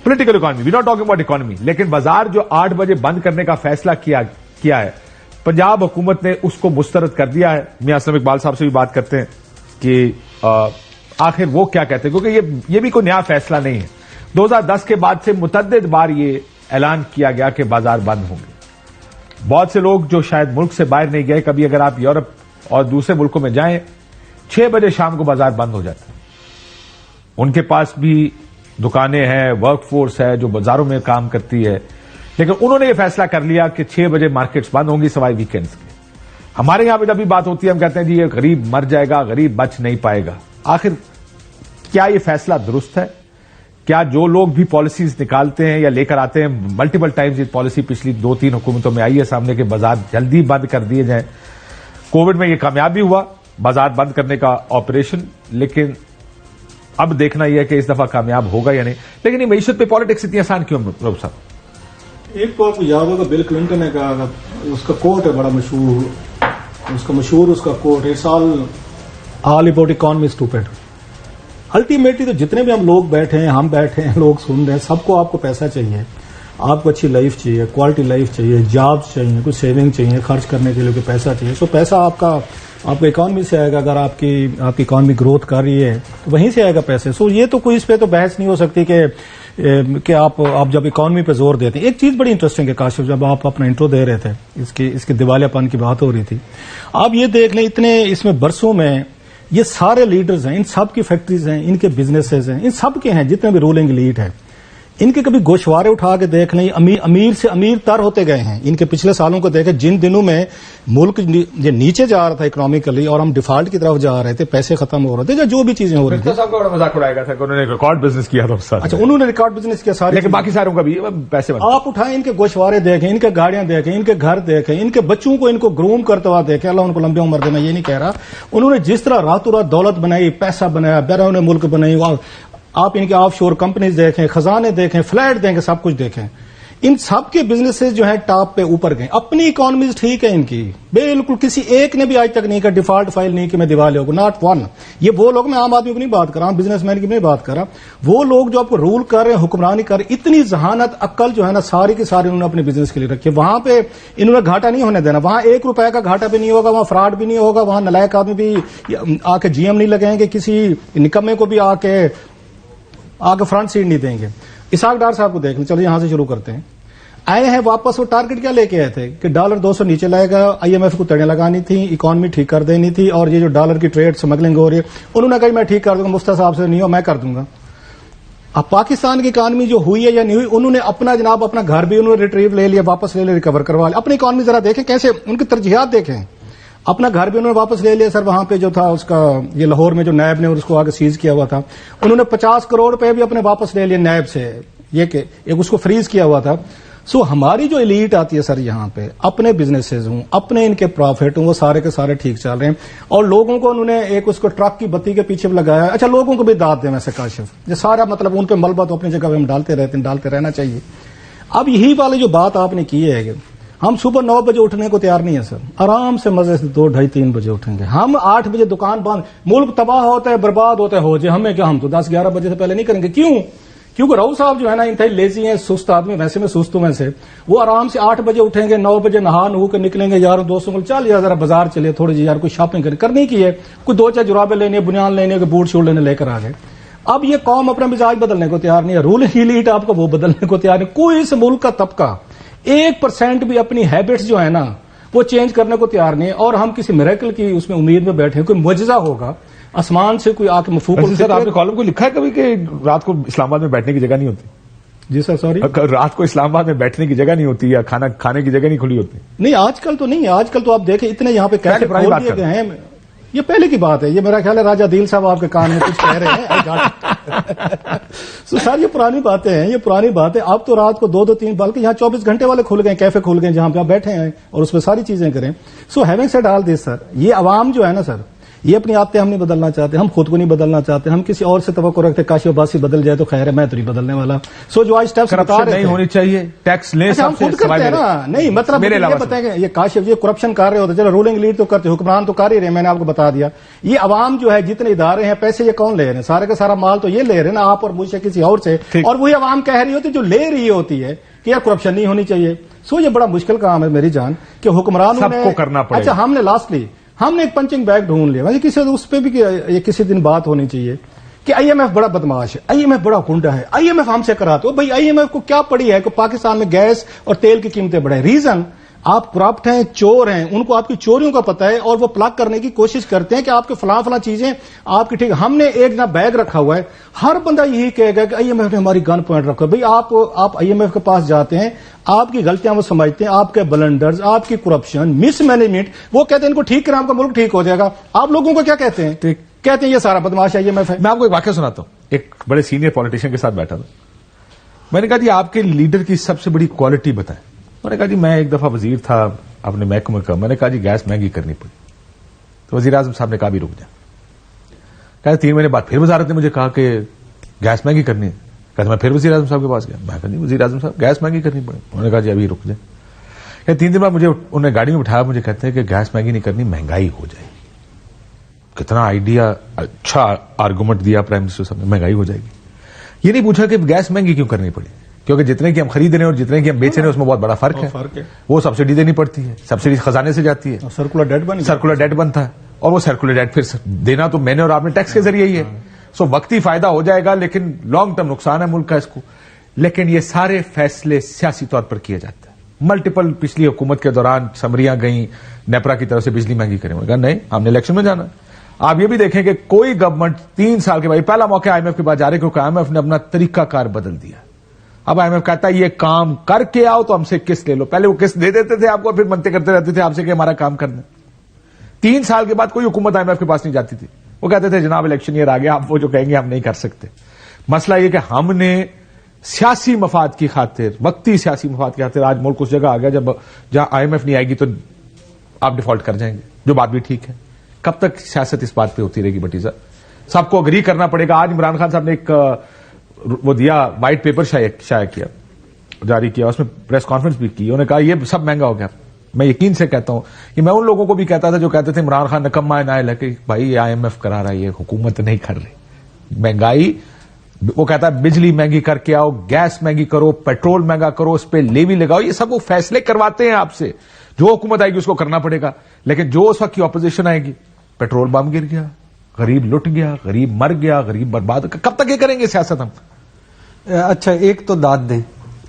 Political economy, we not talking about economy. لیکن بازار جو 8 بجے بند کرنے کا فیصلہ کیا ہے پنجاب حکومت نے اس کو مسترد کر دیا ہے. میاں اسلم اقبال صاحب سے بھی بات کرتے ہیں کہ آخر وہ کیا کہتے ہیں، کیونکہ یہ بھی کوئی نیا فیصلہ نہیں ہے. 2010 کے بعد سے متعدد بار یہ اعلان کیا گیا کہ بازار بند ہوں گے. بہت سے لوگ جو شاید ملک سے باہر نہیں گئے، کبھی اگر آپ یورپ اور دوسرے ملکوں میں جائیں 6 بجے شام کو بازار بند ہو جاتا ہے. ان کے پاس بھی دکانیں ہیں، ورک فورس ہے جو بازاروں میں کام کرتی ہے، لیکن انہوں نے یہ فیصلہ کر لیا کہ 6 بجے مارکیٹس بند ہوں گی سوائے ویکینڈز کے. ہمارے یہاں پہ جب بھی بات ہوتی ہے ہم کہتے ہیں جی یہ غریب مر جائے گا، غریب بچ نہیں پائے گا. آخر کیا یہ فیصلہ درست ہے؟ کیا جو لوگ بھی پالیسیز نکالتے ہیں یا لے کر آتے ہیں، ملٹیپل ٹائمز یہ پالیسی پچھلی 2-3 حکومتوں میں آئی ہے سامنے کہ بازار جلدی بند کر دیے جائیں. کووڈ میں یہ کامیاب بھی ہوا بازار بند کرنے کا آپریشن، لیکن اب دیکھنا یہ ہے کہ اس دفعہ کامیاب ہوگا یا نہیں. لیکن یہ معیشت پہ پالیٹکس اتنی آسان کیوں روب صاحب؟ ایک تو آپ کو یاد ہوگا بل کلنٹن نے کہا، اس کا کوٹ ہے بڑا مشہور، اس کا کوٹ ہے سال all about economy stupid. Ultimately تو جتنے بھی ہم لوگ بیٹھے ہیں، ہم بیٹھے ہیں، لوگ سن رہے ہیں، سب کو آپ کو پیسہ چاہیے، آپ کو اچھی لائف چاہیے، کوالٹی لائف چاہیے، جابس چاہیے، کچھ سیونگ چاہیے، خرچ کرنے کے لیے پیسہ چاہیے. سو پیسہ آپ کا اکانومی سے آئے گا. اگر آپ کی اکانومی گروتھ کر رہی ہے تو وہیں سے آئے گا پیسے. سو یہ تو کوئی اس پہ تو بحث نہیں ہو سکتی کہ آپ جب اکانومی پہ زور دیتے ہیں. ایک چیز بڑی انٹرسٹنگ ہے کاشف، جب آپ اپنا انٹرو دے رہے تھے اس کے دیوالیہ پن کی بات ہو رہی تھی، آپ یہ دیکھ لیں اتنے اس میں برسوں میں یہ سارے لیڈرز ہیں، ان سب کی فیکٹریز ہیں، ان کے بزنسز ہیں، ان سب کے ہیں جتنے بھی رولنگ لیڈ ہیں، ان کے کبھی گوشوارے اٹھا کے دیکھ لیں. امیر سے امیر تر ہوتے گئے ہیں. ان کے پچھلے سالوں کو دیکھیں، جن دنوں میں ملک نیچے جا رہا تھا اکنامیکلی اور ہم ڈیفالٹ کی طرف جا رہے تھے، پیسے ختم ہو رہے تھے، جو بھی چیزیں ہو رہی تھیں. صاحب کا بڑا مذاق اڑایا گیا تھا کہ انہوں نے ریکارڈ بزنس کیا تھا. اچھا، انہوں نے ریکارڈ بزنس کیا سارے، لیکن باقی ساروں کا بھی پیسے آپ اٹھائیں، ان کے گوشوارے دیکھیں، ان کے گاڑیاں دیکھیں، ان کے گھر دیکھیں، ان کے بچوں کو ان کو گروم کرتے ہوا دیکھیں. اللہ ان کو لمبی عمر دے، میں یہ نہیں کہہ رہا. انہوں نے جس طرح راتوں رات دولت بنائی، پیسہ بنایا، بیرون ملک بنائی، آپ ان کے آف شور کمپنیز دیکھیں، خزانے دیکھیں، فلیٹ دیکھیں، سب کچھ دیکھیں. ان سب کے بزنسز جو ہیں ٹاپ پہ اوپر گئے. اپنی اکانومیز ٹھیک ہے ان کی، بالکل کسی ایک نے بھی آج تک نہیں کہا ڈیفالٹ فائل نہیں کہ میں دیوالیہ ہوں، ناٹ ون. یہ وہ لوگ، میں عام آدمی کو نہیں بات کر رہا ہوں، بزنس مین کی نہیں بات کر رہا، وہ لوگ جو آپ کو رول کر رہے ہیں، حکمرانی کر رہے ہیں، اتنی ذہانت عقل جو ہے نا ساری کی ساری انہوں نے اپنے بزنس کے لیے رکھی. وہاں پہ انہوں نے گھاٹا نہیں ہونے دینا. وہاں 1 روپے کا گھاٹا بھی نہیں ہوگا، وہاں فراڈ بھی نہیں ہوگا، وہاں نلائق آدمی بھی آ کے جی ایم نہیں لگائیں گے، کسی نکمے کو بھی آ کے فرنٹ سیٹ نہیں دیں گے. اسحاق ڈار صاحب کو دیکھ لیں، چلو یہاں سے شروع کرتے ہیں. آئے ہیں واپس، وہ ٹارگٹ کیا لے کے آئے تھے کہ $100 200 نیچے لائے گا، آئی ایم ایف کو تڑیں لگانی تھی، اکانومی ٹھیک کر دینی تھی، اور یہ جو ڈالر کی ٹریڈ سمگلنگ ہو رہی ہے انہوں نے کہا میں ٹھیک کر دوں گا، مفتی صاحب سے نہیں ہو میں کر دوں گا. اب پاکستان کی اکانومی جو ہوئی ہے یا نہیں ہوئی، انہوں نے اپنا جناب اپنا گھر بھی انہوں نے ریٹریو لے لیا، واپس لے لیا، ریکور کروا لیا. اپنی اکانومی ذرا دیکھیں کیسے ان کی ترجیحات دیکھیں. اپنا گھر بھی انہوں نے واپس لے لیا سر، وہاں پہ جو تھا اس کا یہ لاہور میں جو نیب نے اس کو آگے سیز کیا ہوا تھا، انہوں نے 50 کروڑ روپے بھی اپنے واپس لے لیے نیب سے، یہ کہ ایک اس کو فریز کیا ہوا تھا. سو ہماری جو ایلیٹ آتی ہے سر یہاں پہ، اپنے بزنسز ہوں، اپنے ان کے پروفٹ ہوں، وہ سارے کے سارے ٹھیک چل رہے ہیں. اور لوگوں کو انہوں نے ایک اس کو ٹرک کی بتی کے پیچھے لگایا. اچھا، لوگوں کو بھی داد دیں ویسے کاشف، یہ سارا مطلب ان پہ ملبہ تو اپنی جگہ پہ ہم ڈالتے رہتے ہیں، ڈالتے رہنا چاہیے. اب یہی والی جو بات آپ نے کی ہے کہ ہم صبح 9 بجے اٹھنے کو تیار نہیں ہے سر، آرام سے مزے سے 2 2:30 3 بجے اٹھیں گے. ہم 8 بجے دکان بند، ملک تباہ ہوتا ہے، برباد ہوتا ہے، ہو جائے ہمیں کیا، ہم تو 10 11 بجے سے پہلے نہیں کریں گے. کیونکہ راؤ صاحب جو ہے نا انتہائی لیزی ہیں، سست آدمی، ویسے میں سست ہوں میں سے. وہ آرام سے 8 بجے اٹھیں گے، 9 بجے نہا نہو کے نکلیں گے، یاروں دوستوں کو چل یار ذرا بازار چلے تھوڑی جی یار کوئی شاپنگ کرنی کی ہے، کوئی 2 4 جرابیں لینے، بنیان لینے، بوٹ شوٹ لینے لے کر آ گئے. اب یہ قوم اپنا مزاج بدلنے کو تیار نہیں ہے، رولنگ ایلیٹ آپ کو وہ بدلنے کو تیار نہیں. کوئی اس ملک کا طبقہ 1% بھی اپنی ہیبٹس جو ہے نا وہ چینج کرنے کو تیار نہیں ہے. اور ہم کسی میریکل کی اس میں امید میں بیٹھے ہیں، کوئی معجزہ ہوگا آسمان سے کوئی آ کے مفوق. سر آپ نے کالم کو لکھا ہے کبھی کہ رات کو اسلام آباد میں بیٹھنے کی جگہ نہیں ہوتی؟ جی سر سوری، رات کو اسلام آباد میں بیٹھنے کی جگہ نہیں ہوتی یا کھانے کی جگہ نہیں کھلی ہوتی؟ نہیں آج کل تو نہیں، آج کل تو آپ دیکھیں اتنے یہاں پہ کیسے کھول دیے گئے ہیں. یہ پہلے کی بات ہے، یہ میرا خیال ہے راجہ دل صاحب آپ کے کان میں کچھ کہہ رہے ہیں. سر یہ پرانی باتیں ہیں، یہ پرانی بات ہے. اب تو رات کو 2 2 3 بلکہ یہاں 24 گھنٹے والے کھل گئے، کیفے کھل گئے جہاں پہ آپ بیٹھے ہیں اور اس میں ساری چیزیں کریں. سو ہیونگ سیڈ آل دس سر، یہ عوام جو ہے نا سر، یہ اپنی عادتیں ہم نہیں بدلنا چاہتے, ہم خود کو نہیں بدلنا چاہتے, ہم کسی اور سے توقع رکھتے کاش عباسی بدل جائے تو خیر ہے, میں تو نہیں بدلنے والا. سو جو آج اسٹیپس بتا رہے نہیں ہونی چاہیے, ٹیکس لیں ہم خود کرتے ہیں نا. نہیں مطلب یہ بتائیں گے یہ کاشف یہ کرپشن کر رہے ہوتے, چلو رولنگ لیڈ تو کرتے, حکمران تو کر ہی رہے ہیں, میں نے آپ کو بتا دیا. یہ عوام جو ہے جتنے ادارے ہیں پیسے یہ کون لے رہے ہیں, سارے کا سارا مال تو یہ لے رہے ہیں نا, آپ اور مجھ سے کسی اور سے, اور وہی عوام کہہ رہی ہوتی جو لے رہی ہوتی ہے کہ یار کرپشن نہیں ہونی چاہیے. سو یہ بڑا مشکل کام ہے میری جان کہ حکمرانوں نے کرنا پڑے. اچھا ہم نے لاسٹلی ہم نے ایک پنچنگ بیگ ڈھونڈ لیا, کسی اس پہ بھی یہ کسی دن بات ہونی چاہیے کہ آئی ایم ایف بڑا بدماش ہے, آئی ایم ایف بڑا گنڈا ہے, آئی ایم ایف ہم سے کراتے ہو. بھائی آئی ایم ایف کو کیا پڑی ہے کہ پاکستان میں گیس اور تیل کی قیمتیں بڑھیں؟ ریزن آپ کرپٹ ہیں, چور ہیں, ان کو آپ کی چوریوں کا پتہ ہے اور وہ پلگ کرنے کی کوشش کرتے ہیں کہ آپ کے فلاں فلاں چیزیں آپ کی ٹھیک. ہم نے ایک نہ بیگ رکھا ہوا ہے, ہر بندہ یہی کہے گا کہ آئی ایم ایف نے ہماری گن پوائنٹ رکھا. بھائی آپ آئی ایم ایف کے پاس جاتے ہیں, آپ کی غلطیاں وہ سمجھتے ہیں, آپ کے بلنڈرز, آپ کی کرپشن, مس مینجمنٹ, وہ کہتے ہیں ان کو ٹھیک کریں آپ کا ملک ٹھیک ہو جائے گا. آپ لوگوں کو کیا کہتے ہیں؟ کہتے ہیں یہ سارا بدماش آئی ایم ایف ہے. میں آپ کو ایک واقعہ سناتا ہوں. ایک بڑے سینئر پولیٹیشین کے ساتھ بیٹھا تھا, میں نے کہا جی آپ کے لیڈر کی سب سے بڑی کوالٹی بتائیں. میں نے کہا جی میں ایک دفعہ وزیر تھا اپنے محکمے کا, میں نے کہا جی گیس مہنگی کرنی پڑی, تو وزیر اعظم صاحب نے کہا بھی رک جائیں. کہا 3 مہینے بعد پھر وزارت نے مجھے کہا کہ گیس مہنگی کرنی ہے. کہا میں پھر وزیر اعظم صاحب کے پاس گیا, میں کہا نہیں وزیر اعظم صاحب گیس مہنگی کرنی پڑی. انہوں نے کہا جی ابھی رک جائیں. کہ 3 دن بعد مجھے انہوں نے گاڑی میں بٹھایا, مجھے کہتے ہیں کہ گیس مہنگی نہیں کرنی, مہنگائی ہو جائے گی. کتنا آئیڈیا اچھا آرگومنٹ دیا پرائم منسٹر صاحب نے, مہنگائی ہو جائے گی. یہ نہیں پوچھا کہ گیس مہنگی کیوں کرنی پڑی, کیونکہ جتنے کی ہم خرید رہے ہیں اور جتنے کی ہم بیچ رہے ہیں اس میں بہت بڑا فرق ہے. وہ سبسڈی دینی پڑتی ہے, سبسڈی خزانے سے جاتی ہے, سرکولر ڈیٹ بنتا ہے, اور وہ سرکولر ڈیٹ پھر دینا تو میں نے اور آپ نے ٹیکس کے ذریعے ہی ہے. سو وقتی فائدہ ہو جائے گا لیکن لانگ ٹرم نقصان ہے ملک کا اس کو. لیکن یہ سارے فیصلے سیاسی طور پر کیے جاتے ہیں. ملٹیپل پچھلی حکومت کے دوران سمریاں گئیں نیپرا کی طرف سے بجلی مہنگی کریں, کہا نہیں ہم نے الیکشن میں جانا. آپ یہ بھی دیکھیں کہ کوئی گورنمنٹ 3 سال کے بعد پہلا موقع آئی ایم ایف کے بعد جا رہے کیونکہ آئی ایم ایف نے اپنا طریقہ کار بدل دیا. اب آئی ایم ایف کہتا ہے یہ کام کر کے آؤ تو ہم سے قسط لے لو. پہلے وہ قسط دے دیتے تھے آپ کو, پھر منتے کرتے رہتے تھے آپ سے کہ ہمارا کام کر دیں. 3 سال کے بعد کوئی حکومت آئی ایم ایف کے پاس نہیں جاتی تھی, وہ کہتے تھے جناب الیکشن ایئر آ گیا, آپ وہ جو کہیں گے ہم نہیں کر سکتے. مسئلہ یہ کہ ہم نے سیاسی مفاد کی خاطر, وقتی سیاسی مفاد کی خاطر آج ملک اس جگہ آ گیا جہاں آئی ایم ایف نہیں آئے گی تو آپ ڈیفالٹ کر جائیں گے, جو بات بھی ٹھیک ہے. کب تک سیاست اس بات پہ ہوتی رہے گی بٹیزا؟ سب کو اگری کرنا پڑے گا. آج عمران خان صاحب نے ایک وہ دیا وائٹ پیپر شائع کیا, جاری کیا, اس میں پریس کانفرنس بھی کی. انہوں نے کہا یہ سب مہنگا ہو گیا. میں یقین سے کہتا ہوں کہ میں ان لوگوں کو بھی کہتا تھا جو کہتے تھے عمران خان نکما ہے نائل ہے, کہ بھائی آئی ایم ایف کرا رہا ہے, یہ حکومت نہیں کر رہی. مہنگائی وہ کہتا ہے بجلی مہنگی کر کے آؤ, گیس مہنگی کرو, پیٹرول مہنگا کرو, اس پہ لیوی لگاؤ. یہ سب وہ فیصلے کرواتے ہیں آپ سے. جو حکومت آئے گی اس کو کرنا پڑے گا. لیکن جو اس وقت کی اپوزیشن آئے گی, پیٹرول بم گر گیا, غریب لٹ گیا, غریب مر گیا, غریب برباد. کب تک یہ کریں گے سیاست ہم؟ اچھا ایک تو داد دیں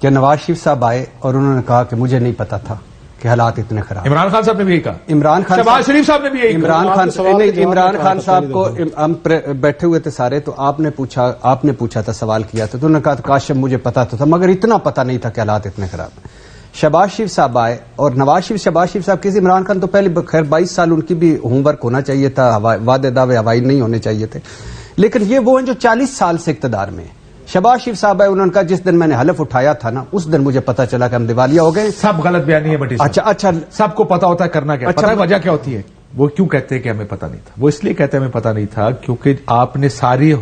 کہ نواز شریف صاحب آئے اور انہوں نے کہا کہ مجھے نہیں پتا تھا کہ حالات اتنے خراب. عمران خان صاحب نے بھی یہی کہا, عمران خان شہباز شریف صاحب نے بھی یہی کہا. عمران خان صاحب کو ہم بیٹھے ہوئے تھے سارے, تو آپ نے پوچھا تھا, سوال کیا تھا, تو انہوں نے کہا کاشف مجھے پتا تو تھا مگر اتنا پتا نہیں تھا کہ حالات اتنے خراب ہیں. شہباز شریف صاحب آئے اور شہباز شریف صاحب کسی, عمران خان تو پہلے خیر 22 سال ان کی بھی ہوم ورک ہونا چاہیے تھا, وعدے دعوے ہوائی نہیں ہونے چاہیے تھے. لیکن یہ وہ ہیں جو 40 سال سے اقتدار میں ہیں. شہباز شریف صاحب آئے, انہوں نے کہا جس دن میں نے حلف اٹھایا تھا نا اس دن مجھے پتا چلا کہ ہم دیوالیہ ہو گئے. سب غلط بیانی ہے بٹی. اچھا سب کو پتا ہوتا ہے کرنا کیا, پتا ہے وجہ کیا ہوتی ہے. وہ کیوں کہتے ہیں کہ ہمیں پتا نہیں تھا؟ وہ اس لیے کہتے ہیں ہمیں پتا نہیں تھا کیونکہ آپ نے ساری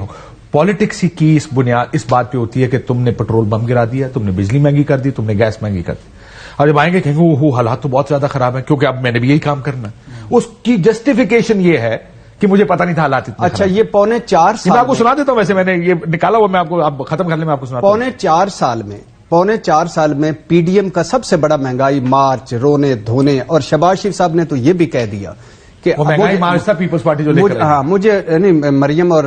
پالیٹکس ہی کی اس بنیاد اس بات پہ ہوتی ہے کہ تم نے پیٹرول بم گرا دیا, تم نے بجلی مہنگی کر دی, تم نے گیس مہنگی کر دی. اور جب آئیں گے کہیں گے وہ حالات تو بہت زیادہ خراب ہیں کیونکہ اب میں نے بھی یہی کام کرنا ہے. اس کی جسٹیفیکیشن یہ ہے کہ مجھے پتا نہیں تھا حالات اتنے. اچھا یہ 4.5 سال میں آپ کو سنا دیتا ہوں, ویسے میں نے یہ نکالا ہوا, میں آپ کو اب ختم کرنے میں آپ کو سناتا ہوں. 4.5 سال میں پی ڈی ایم کا سب سے بڑا مہنگائی مارچ, رونے دھونے, اور شہباز شریف صاحب نے تو یہ بھی کہہ دیا کہ مہنگائی مارچ تھا پیپلز پارٹی جو لے کر, ہاں مجھے نہیں, مریم اور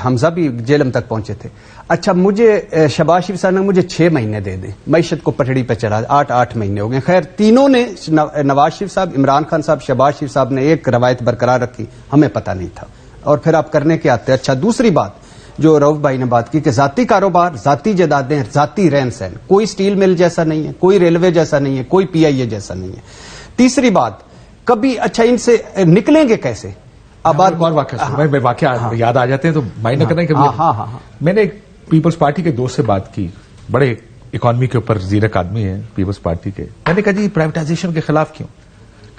حمزہ بھی جیلم تک پہنچے تھے. اچھا مجھے شہباز شریف صاحب نے مجھے 6 مہینے دے دیں, معیشت کو پٹڑی پہ چلا, 8 مہینے ہو گئے. خیر تینوں نے, نواز شریف صاحب, عمران خان صاحب, شہباز شریف صاحب نے ایک روایت برقرار رکھی, ہمیں پتہ نہیں تھا. اور پھر آپ کرنے کے آتے. اچھا دوسری بات جو رؤف بھائی نے بات کی کہ ذاتی کاروبار, ذاتی جائیدادیں, ذاتی رہن سہن, کوئی سٹیل مل جیسا نہیں ہے, کوئی ریلوے جیسا نہیں ہے, کوئی پی آئی اے جیسا نہیں ہے. تیسری بات کبھی, اچھا ان سے نکلیں گے کیسے؟ واقعہ یاد آ جاتے ہیں تو مائنڈ کرنا ہے. میں نے پیپلز پارٹی کے دوست سے بات کی, بڑے اکانومی کے اوپر زیرک آدمی ہیں پیپلز پارٹی کے. میں نے کہا جی پرائیویٹائزیشن کے خلاف کیوں؟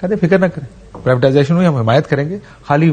کہتے فکر نہ کریں, پرائیویٹائزیشن ہوئی ہم حمایت کریں گے, خالی